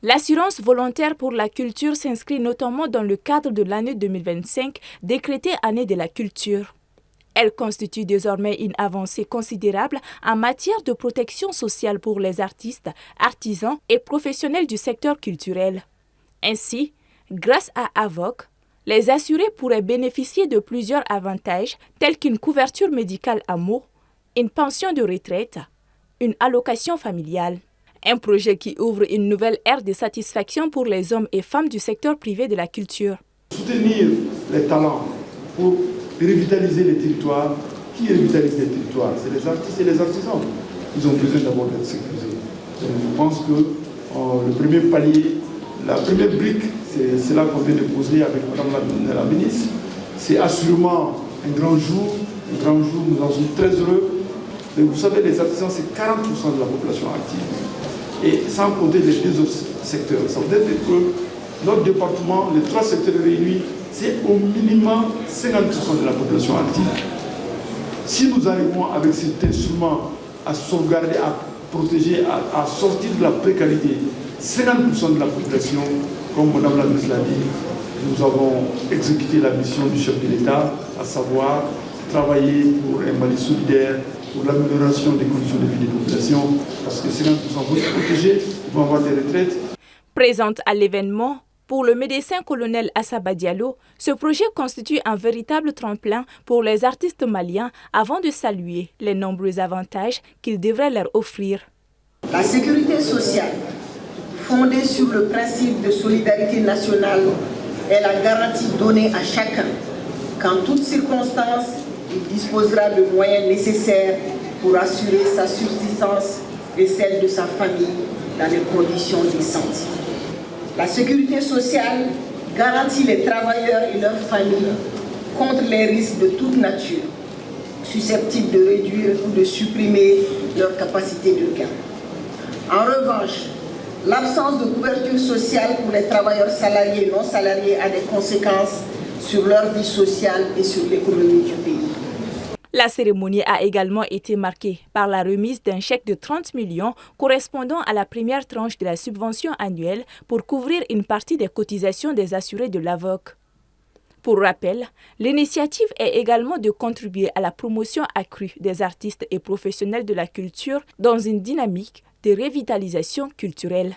L'assurance volontaire pour la culture s'inscrit notamment dans le cadre de l'année 2025, décrétée année de la culture. Elle constitue désormais une avancée considérable en matière de protection sociale pour les artistes, artisans et professionnels du secteur culturel. Ainsi, grâce à AVOC, les assurés pourraient bénéficier de plusieurs avantages tels qu'une couverture médicale à mot, une pension de retraite, une allocation familiale. Un projet qui ouvre une nouvelle ère de satisfaction pour les hommes et femmes du secteur privé de la culture. Soutenir les talents pour revitaliser les territoires. Qui revitalise les territoires? C'est les artistes et les artisans. Ils ont besoin d'abord d'être sécurisés. Donc je pense que le premier palier, la première brique, c'est cela qu'on vient de poser avec Madame la ministre. C'est assurément un grand jour. Nous en sommes très heureux. Et vous savez, les artisans, c'est 40% de la population active. Et sans compter les deux autres secteurs. Ça veut dire que notre département, les trois secteurs réunis, c'est au minimum 50% de la population active. Si nous arrivons avec cet instrument à sauvegarder, à protéger, à sortir de la précarité, 50% de la population, comme Madame la ministre l'a dit, nous avons exécuté la mission du chef de l'État, à savoir travailler pour un Mali solidaire, pour l'amélioration des conditions de vie des populations, parce que 50% vont être protégés, ils vont avoir des retraites. Présente à l'événement, pour le médecin colonel Assaba Diallo, ce projet constitue un véritable tremplin pour les artistes maliens avant de saluer les nombreux avantages qu'il devrait leur offrir. La sécurité sociale, fondée sur le principe de solidarité nationale, est la garantie donnée à chacun qu'en toutes circonstances, il disposera de moyens nécessaires pour assurer sa subsistance et celle de sa famille dans des conditions décentes. La sécurité sociale garantit les travailleurs et leurs familles contre les risques de toute nature, susceptibles de réduire ou de supprimer leur capacité de gain. En revanche, l'absence de couverture sociale pour les travailleurs salariés et non salariés a des conséquences sur leur vie sociale et sur l'économie du pays. La cérémonie a également été marquée par la remise d'un chèque de 30 millions correspondant à la première tranche de la subvention annuelle pour couvrir une partie des cotisations des assurés de l'AVOC. Pour rappel, l'initiative est également de contribuer à la promotion accrue des artistes et professionnels de la culture dans une dynamique de revitalisation culturelle.